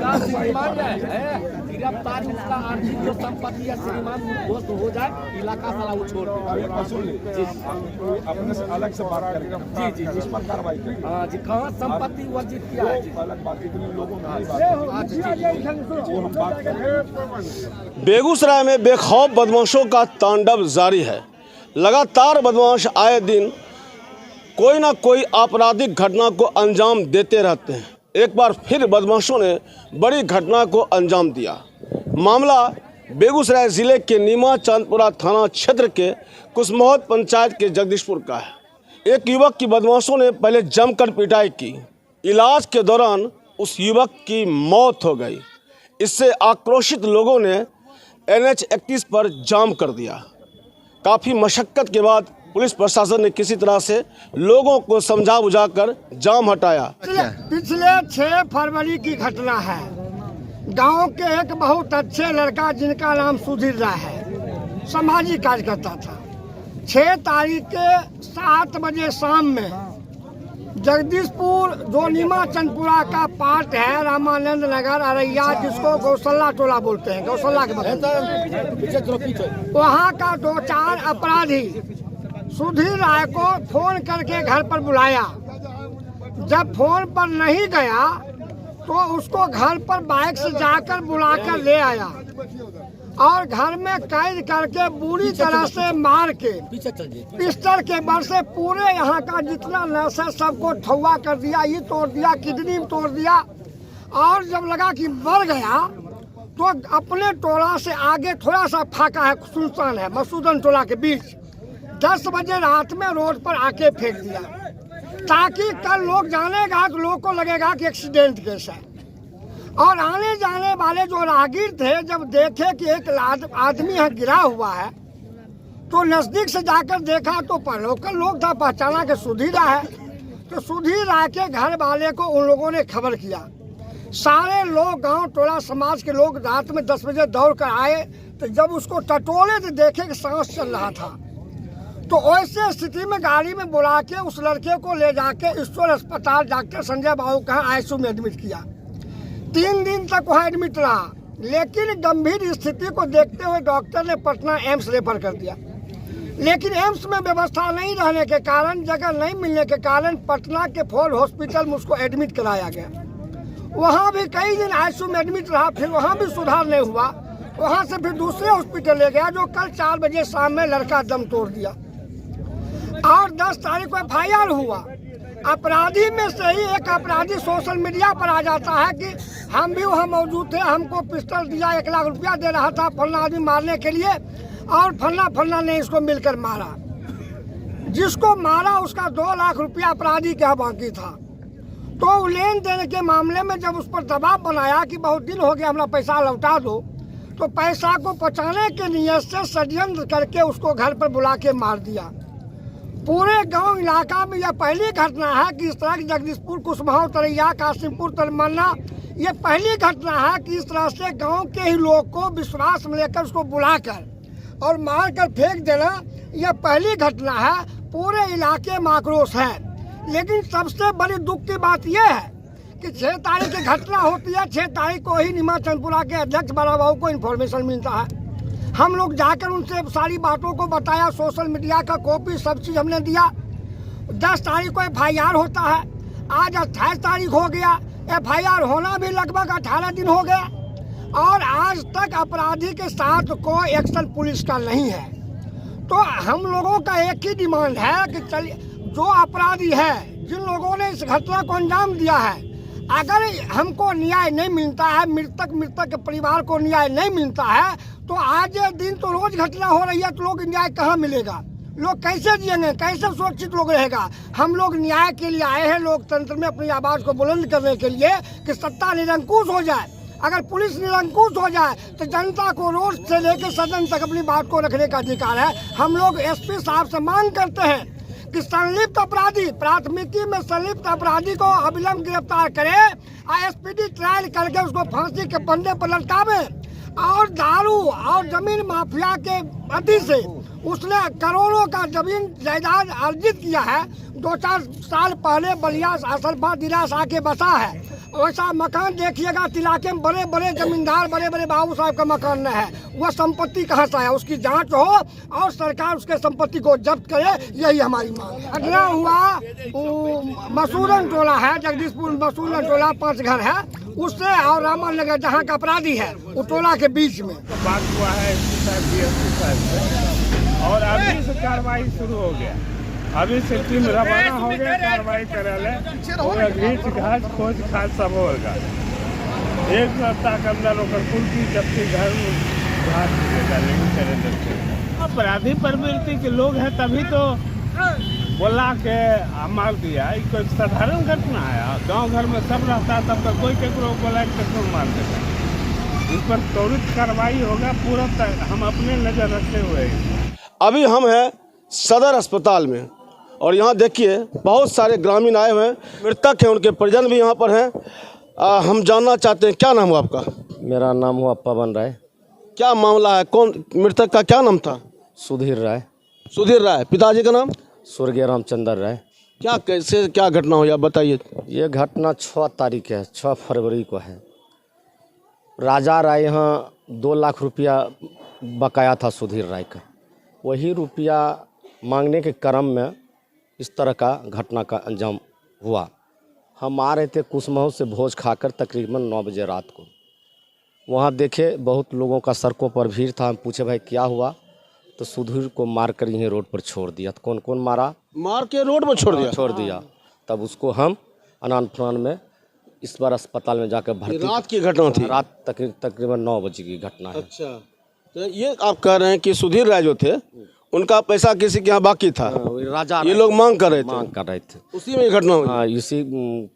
का श्रीमान है, गिरफ्तारी उसका आर्थिक जो संपत्ति है श्रीमान दोस्त हो जाए, इलाका साला वो छोड़ दे। अपने से अलग से बात करेंगे। जी जी इस पर कार्रवाई करेंगे। हाँ जी, कहाँ संपत्ति वर्जित किया है जी? अलग बात, इतने लोगों में वो हम बात करेंगे। बेगूसराय में बेखौफ बदमाशों का तांडव जारी है। लगातार बदमाश आए दिन कोई ना कोई आपराधिक घटना को अंजाम देते रहते हैं। एक बार फिर बदमाशों ने बड़ी घटना को अंजाम दिया। मामला बेगूसराय ज़िले के नीमा चांदपुरा थाना क्षेत्र के कुसमोहत पंचायत के जगदीशपुर का है। एक युवक की बदमाशों ने पहले जमकर पिटाई की। इलाज के दौरान उस युवक की मौत हो गई। इससे आक्रोशित लोगों ने NH 31 पर जाम कर दिया। काफ़ी मशक्क़त के बाद पुलिस प्रशासन ने किसी तरह से लोगों को समझा बुझाकर जाम हटाया। पिछले 6 फरवरी की घटना है। गांव के एक बहुत अच्छे लड़का जिनका नाम सुधीर राय है, सामाजिक कार्यकर्ता था। 6 तारीख के 7 बजे शाम में जगदीशपुर जो नीमा चंदपुरा का पार्ट है, रामानंद नगर अरैया, जिसको गौशाला टोला बोलते हैं, गौशाला के बगल, वहाँ का 2-4 अपराधी सुधीर राय को फोन करके घर पर बुलाया। जब फोन पर नहीं गया तो उसको घर पर बाइक से जाकर बुलाकर ले आया और घर में कैद करके बुरी तरह से मार के पिस्टल के बल से पूरे यहाँ का जितना नस है सबको ठौआ कर दिया, ये तोड़ दिया, किडनी तोड़ दिया। और जब लगा कि मर गया तो अपने टोला से आगे थोड़ा सा फाका है, सुल्तान है, मसूदन टोला के बीच 10 बजे रात में रोड पर आके फेंक दिया, ताकि कल लोग जानेगा तो लोग को लगेगा कि एक्सीडेंट केस है। और आने जाने वाले जो राहगीर थे जब देखे कि एक आदमी यहाँ गिरा हुआ है तो नजदीक से जाकर देखा तो लोकल लोग था, पहचाना कि सुधीर राय है। तो सुधीर राय के घर वाले को उन लोगों ने खबर किया। सारे लोग गांव टोला समाज के लोग रात में 10 बजे दौड़ कर आए। तो जब उसको टटोले तो देखे कि सांस चल रहा था। तो ऐसे स्थिति में गाड़ी में बुला के उस लड़के को ले जाके ईश्वर अस्पताल डॉक्टर संजय बाबू का ICU में एडमिट किया। 3 दिन तक वहाँ एडमिट रहा, लेकिन गंभीर स्थिति को देखते हुए डॉक्टर ने पटना एम्स रेफर कर दिया। लेकिन एम्स में व्यवस्था नहीं रहने के कारण, जगह नहीं मिलने के कारण पटना के फॉल हॉस्पिटल में उसको एडमिट कराया गया। वहाँ भी कई दिन ICU में एडमिट रहा, फिर वहाँ भी सुधार नहीं हुआ। वहाँ से फिर दूसरे हॉस्पिटल ले गया, जो कल 4 बजे शाम में लड़का दम तोड़ दिया। और 10 तारीख को FIR हुआ। अपराधी में से ही एक अपराधी सोशल मीडिया पर आ जाता है कि हम भी वहाँ मौजूद थे, हमको पिस्टल दिया, 1 लाख रुपया दे रहा था फलना आदमी मारने के लिए, और फलना ने इसको मिलकर मारा। जिसको मारा उसका 2 लाख रुपया अपराधी का बाकी था। तो लेन देन के मामले में जब उस पर दबाव बनाया कि बहुत दिन हो गया, हमारा पैसा लौटा दो, तो पैसा को बचाने के नियत से षड्यंत्र करके उसको घर पर बुला के मार दिया। पूरे गांव इलाका में यह पहली घटना है कि इस तरह की जगदीशपुर, कुसमाओं, तरैया, कासिमपुर, तरमन्ना, ये पहली घटना है कि इस तरह से गांव के ही लोग को विश्वास में लेकर उसको बुलाकर और मार कर फेंक देना, यह पहली घटना है। पूरे इलाके में आक्रोश है। लेकिन सबसे बड़ी दुख की बात यह है कि 6 तारीख की घटना होती है, 6 तारीख को ही नीमा चंदपुरा के अध्यक्ष बड़ा बाबू को इन्फॉर्मेशन मिलता है। हम लोग जाकर उनसे सारी बातों को बताया, सोशल मीडिया का कॉपी सब चीज़ हमने दिया। 10 तारीख को FIR होता है, आज 28 तारीख हो गया, FIR होना भी लगभग 18 दिन हो गया और आज तक अपराधी के साथ कोई एक्शन पुलिस का नहीं है। तो हम लोगों का एक ही डिमांड है कि चलिए, जो अपराधी है, जिन लोगों ने इस घटना को अंजाम दिया है, अगर हमको न्याय नहीं मिलता है, मृतक के परिवार को न्याय नहीं मिलता है, तो आज दिन तो रोज घटना हो रही है, तो लोग न्याय कहाँ मिलेगा? लोग कैसे जिएंगे, कैसे सुरक्षित लोग रहेगा? हम लोग न्याय के लिए आए हैं, लोकतंत्र में अपनी आवाज़ को बुलंद करने के लिए कि सत्ता निरंकुश हो जाए। अगर पुलिस निरंकुश हो जाए तो जनता को रोड से लेकर सदन तक अपनी बात को रखने का अधिकार है। हम लोग SP साहब से मांग करते हैं कि संलिप्त अपराधी, प्राथमिकी में संलिप्त अपराधी को अविलंब गिरफ्तार करे, SPD ट्रायल करके उसको फांसी के फंदे पर लटकावे। और दारू और जमीन माफिया के अति से उसने करोड़ों का जमीन जायदाद अर्जित किया है। 2-4 साल पहले बलिया असलफा दिलास आके बसा है वैसा मकान देखिएगा इलाके में बड़े बड़े जमींदार बड़े बड़े बाबू साहब का मकान न है, वह संपत्ति कहाँ से है, उसकी जांच हो और सरकार उसके संपत्ति को जब्त करे, यही हमारी मांग है। घटना हुआ मसूरन टोला है, जगदीशपुर मसूरन टोला 5 घर है, उससे और रामन नगर जहाँ का अपराधी है वो टोला के बीच में बात हुआ है DSP साहब से, और अभी से कार्रवाई शुरू हो गया। अभी से टीम रवाना हो गया कार्रवाई करे, घीच घाट खोज खाज सब होगा। 1 सप्ताह के अंदर कुर्सी जब्ती घर अपराधी प्रवृत्ति के लोग हैं, तभी तो बोला के मार दिया। कोई साधारण घटना है, गांव घर में सब रहता है, तब तक कोई केकरो बोला केकरो मार देता। इस पर त्वरित कार्रवाई होगा, पूरा हम अपने नजर रखते हुए। अभी हम हैं सदर अस्पताल में और यहाँ देखिए बहुत सारे ग्रामीण आए हुए हैं, मृतक हैं, उनके परिजन भी यहाँ पर हैं। हम जानना चाहते हैं, क्या नाम हुआ आपका? मेरा नाम हुआ पवन राय। क्या मामला है, कौन मृतक का क्या नाम था? सुधीर राय। सुधीर राय। पिताजी का नाम? स्वर्गीय रामचंद्र राय। क्या कैसे क्या घटना हुई आप बताइए। ये घटना 6 तारीख है, 6 फरवरी को है। राजा राय यहाँ 2 लाख रुपया बकाया था सुधीर राय का, वही रुपया मांगने के क्रम में इस तरह का घटना का अंजाम हुआ। हम आ रहे थे कुसमऊ से भोज खाकर तकरीबन 9 बजे रात को। वहाँ देखे बहुत लोगों का सड़कों पर भीड़ था। हम पूछे भाई क्या हुआ, तो सुधीर को मारकर यहीं रोड पर छोड़ दिया। तो कौन कौन मारा? मार के रोड पर छोड़ दिया। तब उसको हम अनान फनान में इस बार अस्पताल में जाकर भर्ती। रात की घटना थी? रात तकरीबन 9 बजे की घटना है। अच्छा, तो ये आप कह रहे हैं कि सुधीर राय जो थे उनका पैसा किसी के यहाँ बाकी था, राजा ये लोग मांग कर रहे थे, उसी में ये घटना हुई। हाँ, इसी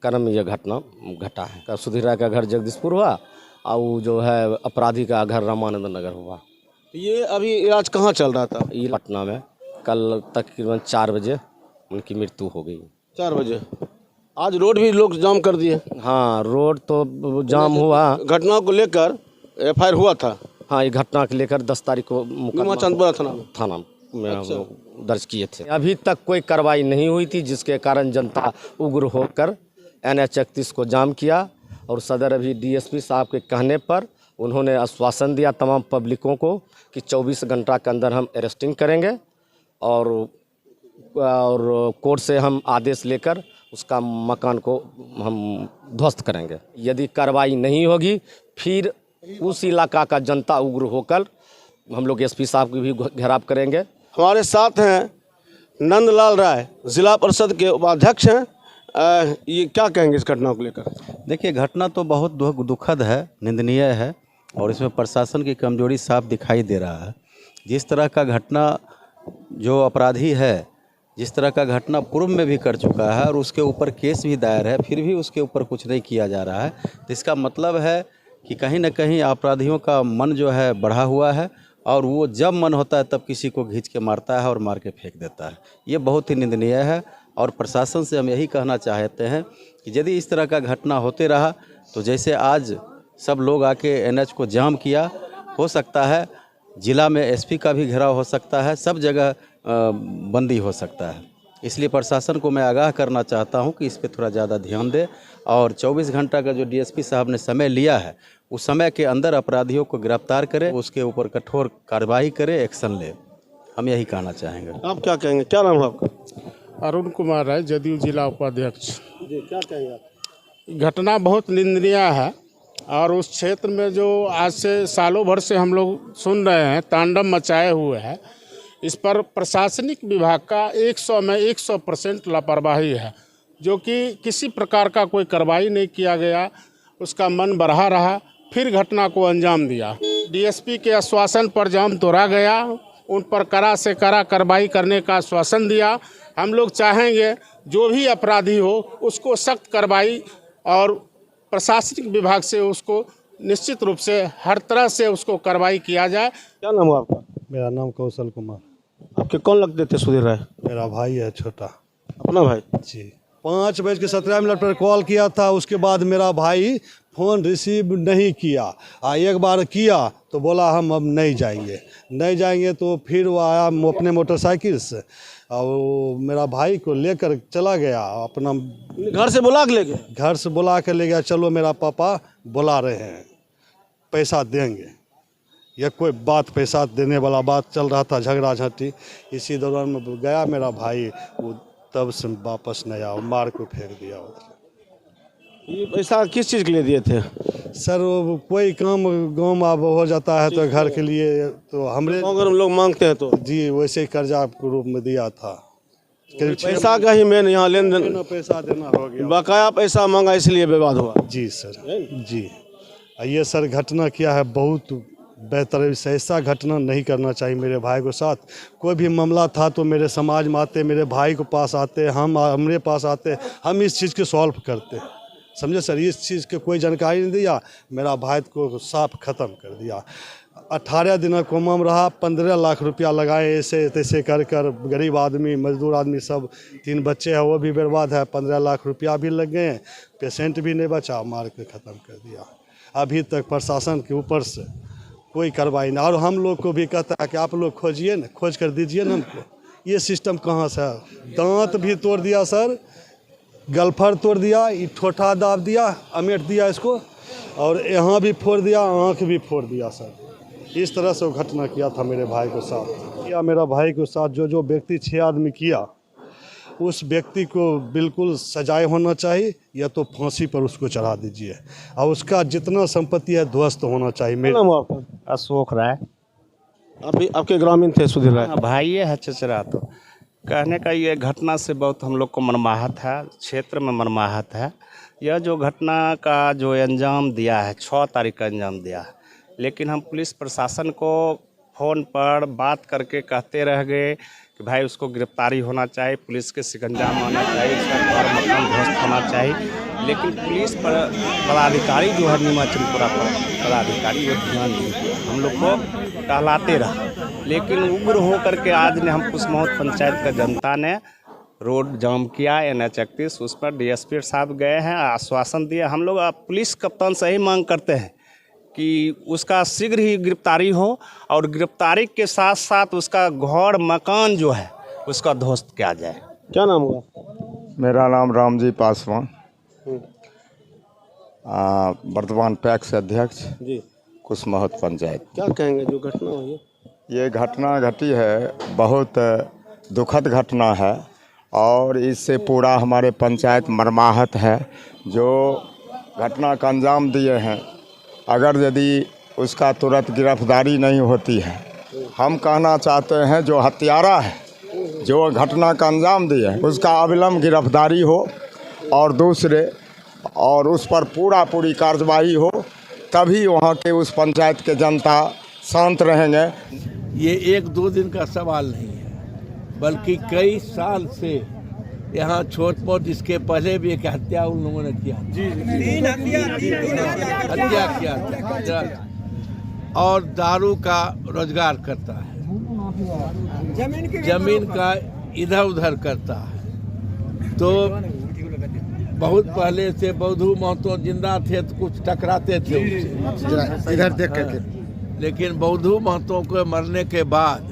क्रम में यह घटना घटा है। सुधीर राय का घर जगदीशपुर हुआ और जो है अपराधी का घर रामानंद नगर हुआ। ये अभी इलाज कहाँ चल रहा था? ये पटना में। कल तकरीबन 4 बजे उनकी मृत्यु हो गई। 4 बजे। आज रोड भी लोग जाम कर दिए। हाँ, रोड तो जाम हुआ। घटना को लेकर FIR हुआ था? हाँ, ये घटना को लेकर 10 तारीख को मुकदमा चंदपुरा थाना में दर्ज किए थे। अभी तक कोई कार्रवाई नहीं हुई थी, जिसके कारण जनता उग्र होकर NH 31 को जाम किया। और सदर अभी DSP साहब के कहने पर उन्होंने आश्वासन दिया तमाम पब्लिकों को कि 24 घंटा के अंदर हम अरेस्टिंग करेंगे और कोर्ट से हम आदेश लेकर उसका मकान को हम ध्वस्त करेंगे। यदि कार्रवाई नहीं होगी फिर उस इलाका का जनता उग्र होकर हम लोग SP साहब की भी घेराव करेंगे। हमारे साथ हैं नंदलाल राय, जिला परिषद के उपाध्यक्ष हैं। ये क्या कहेंगे इस घटना को लेकर? देखिए, घटना तो बहुत दुखद है, निंदनीय है और इसमें प्रशासन की कमजोरी साफ दिखाई दे रहा है। जिस तरह का घटना जो अपराधी है, जिस तरह का घटना पूर्व में भी कर चुका है और उसके ऊपर केस भी दायर है, फिर भी उसके ऊपर कुछ नहीं किया जा रहा है, तो इसका मतलब है कि कहीं न कहीं अपराधियों का मन जो है बढ़ा हुआ है और वो जब मन होता है तब किसी को खींच के मारता है और मार के फेंक देता है। ये बहुत ही निंदनीय है और प्रशासन से हम यही कहना चाहते हैं कि यदि इस तरह का घटना होते रहा तो जैसे आज सब लोग आके NH को जाम किया, हो सकता है जिला में SP का भी घेराव हो सकता है, सब जगह बंदी हो सकता है। इसलिए प्रशासन को मैं आगाह करना चाहता हूं कि इस पे थोड़ा ज़्यादा ध्यान दे और 24 घंटा का जो DSP साहब ने समय लिया है उस समय के अंदर अपराधियों को गिरफ्तार करे, उसके ऊपर कठोर कार्रवाई करे, एक्शन ले। हम यही कहना चाहेंगे। आप क्या कहेंगे? क्या नाम है आपका? अरुण कुमार राय, जदयू जिला उपाध्यक्ष। जी, क्या कहेंगे आप? घटना बहुत निंदनीय है और उस क्षेत्र में जो आज से सालों भर से हम लोग सुन रहे हैं तांडव मचाए हुए है, इस पर प्रशासनिक विभाग का 100 में 100% लापरवाही है, जो कि किसी प्रकार का कोई कार्रवाई नहीं किया गया। उसका मन बढ़ा रहा, फिर घटना को अंजाम दिया। DSP के आश्वासन पर जाम तोड़ा गया, उन पर कड़ा से कड़ा कार्रवाई करने का आश्वासन दिया। हम लोग चाहेंगे जो भी अपराधी हो उसको सख्त कार्रवाई और प्रशासनिक विभाग से उसको निश्चित रूप से हर तरह से उसको कार्रवाई किया जाए। क्या नाम है आपका? मेरा नाम कौशल कुमार। आपके कौन लगते थे सुधीर राय? मेरा भाई है, छोटा। अपना भाई? जी। 5:17 पर कॉल किया था, उसके बाद मेरा भाई फ़ोन रिसीव नहीं किया। एक बार किया तो बोला हम अब नहीं जाएंगे तो फिर वो आया अपने मोटरसाइकिल से और वो मेरा भाई को लेकर चला गया अपना घर से बुला के ले गए? घर से बुला कर ले गया, चलो मेरा पापा बुला रहे हैं, पैसा देंगे। यह कोई बात पैसा देने वाला बात चल रहा था, झगड़ा झांटी। इसी दौरान में गया मेरा भाई, वो तब से वापस नहीं आया, मार को फेंक दिया उधर। ये पैसा किस चीज़ के लिए दिए थे? सर वो कोई काम गाँव में अब हो जाता है तो घर के लिए, तो हमरे अगर हम लोग मांगते हैं तो जी वैसे ही कर्जा के रूप में दिया था। करीब पैसा का ही मेन यहाँ लेन देन, पैसा देना हो गया, बकाया पैसा मांगा इसलिए विवाद हुआ। जी सर जी। ये सर घटना क्या है, बहुत बेहतर, ऐसा घटना नहीं करना चाहिए मेरे भाई के साथ। कोई भी मामला था तो मेरे समाज में आते, मेरे भाई के पास आते, हमारे पास आते, हम इस चीज़ को सॉल्व करते, समझे सर। इस चीज़ के कोई जानकारी नहीं दिया, मेरा भाई को साफ ख़त्म कर दिया। 18 दिन कोमा में रहा, 15 लाख रुपया लगाए ऐसे तैसे कर गरीब आदमी, मजदूर आदमी सब, 3 बच्चे हैं वो भी बर्बाद है, 15 लाख रुपया भी लग गए, पेशेंट भी नहीं बचा, मार के ख़त्म कर दिया। अभी तक प्रशासन के ऊपर से कोई कार्रवाई नहीं। और हम लोग को भी कहता है कि आप लोग खोजिए ना, खोज कर दीजिए ना हमको। ये सिस्टम कहाँ से है? दांत भी तोड़ दिया सर, गलफर तोड़ दिया, ठोठा दाब दिया, अमेट दिया इसको, और यहाँ भी फोड़ दिया, आँख भी फोड़ दिया सर। इस तरह से वो घटना किया था मेरे भाई के साथ। किया मेरा भाई के साथ जो व्यक्ति 6 आदमी किया, उस व्यक्ति को बिल्कुल सजाए होना चाहिए, या तो फांसी पर उसको चढ़ा दीजिए, और उसका जितना संपत्ति है ध्वस्त होना चाहिए। क्या नाम हुआ आपका? अशोक राय। अभी आपके ग्रामीण थे सुधीर राय? भाई है चचरा। तो कहने का ये घटना से बहुत हम लोग को मर्माहत है, क्षेत्र में मर्माहत है। यह जो घटना का जो अंजाम दिया है, 6 तारीख का अंजाम दिया है, लेकिन हम पुलिस प्रशासन को फ़ोन पर बात करके कहते रह गए कि भाई उसको गिरफ्तारी होना चाहिए, पुलिस के शिकंजा में आना चाहिए, उसका घर मकान ध्वस्त होना चाहिए। लेकिन पुलिस पदाधिकारी जो है नीमाचलपुरा पदाधिकारी, वो ध्यान नहीं दिया, हम लोग को टहलाते रहा। लेकिन उग्र हो करके आज ने हम कुसमौत पंचायत का जनता ने रोड जाम किया, NH 31, उस पर DSP साहब गए हैं, आश्वासन दिया। हम लोग पुलिस कप्तान से ही मांग करते हैं कि उसका शीघ्र ही गिरफ्तारी हो, और गिरफ्तारी के साथ साथ उसका घर मकान जो है उसका ध्वस्त किया जाए। क्या नाम हुआ? मेरा नाम रामजी पासवान, वर्तमान पैक्स अध्यक्ष जी। कुसमौत पंचायत। क्या कहेंगे जो घटना हुई है? ये घटना घटी है, बहुत दुखद घटना है, और इससे पूरा हमारे पंचायत मर्माहत है। जो घटना का अंजाम दिए हैं, अगर यदि उसका तुरंत गिरफ्तारी नहीं होती है, हम कहना चाहते हैं जो हत्यारा है, जो घटना का अंजाम दिए है, उसका अविलंब गिरफ्तारी हो, और दूसरे और उस पर पूरी कार्रवाई हो, तभी वहाँ के उस पंचायत के जनता शांत रहेंगे। ये 1-2 दिन का सवाल नहीं है, बल्कि कई साल से यहाँ छोट मोट, इसके पहले भी एक हत्या उन लोगों ने किया, हत्या किया था, और दारू का रोजगार करता है, जमीन का इधर उधर करता है। तो बहुत पहले से बौद्धू महतो जिंदा थे तो कुछ टकराते थे उससे, इधर देख करके, लेकिन बौद्धू महतो को मरने के बाद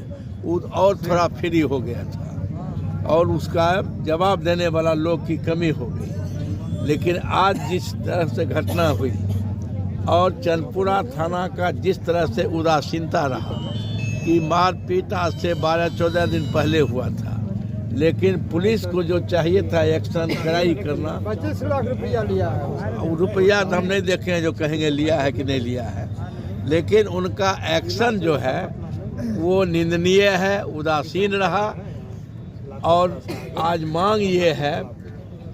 वो और थोड़ा फ्री हो गया था, और उसका जवाब देने वाला लोग की कमी हो गई। लेकिन आज जिस तरह से घटना हुई, और चंदपुरा थाना का जिस तरह से उदासीनता रहा, कि मारपीट आज से 12-14 दिन पहले हुआ था, लेकिन पुलिस को जो चाहिए था एक्शन कड़ाई करना। 25 लाख रुपया लिया है, रुपया हम नहीं देखे हैं जो कहेंगे लिया है कि नहीं लिया है, लेकिन उनका एक्शन जो है वो निंदनीय है, उदासीन रहा। और आज मांग ये है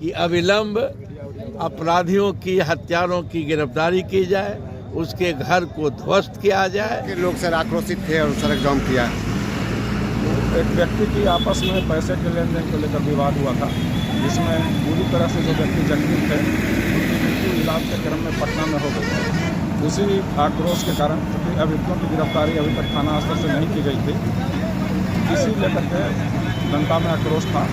कि अविलंब अपराधियों की, हत्यारों की गिरफ्तारी की जाए, उसके घर को ध्वस्त किया जाए। लोग सर आक्रोशित थे और सड़क जाम किया। एक व्यक्ति की आपस में पैसे के लेन देन को लेकर विवाद हुआ था, जिसमें पूरी तरह से जो व्यक्ति जख्मी थे उनकी इलाज के क्रम में पटना में हो गई। उसी आक्रोश के कारण, क्योंकि अभियुक्तों की गिरफ्तारी अभी तक थाना स्तर से नहीं की गई थी, इसी लेकर के जनता में आक्रोश था।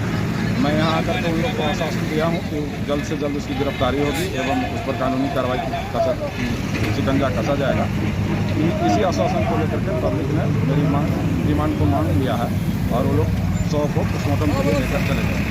मैं यहाँ आकर के उन लोग को आश्वासन दिया हूँ कि जल्द से जल्द उसकी गिरफ्तारी होगी एवं उस पर कानूनी कार्रवाई की शिकंजा कसा जाएगा। इसी आश्वासन को लेकर के पब्लिक ने मेरी डिमांड को मान लिया है और वो लोग 100 को पोस्टमार्टम के लिए लेकर चले गए।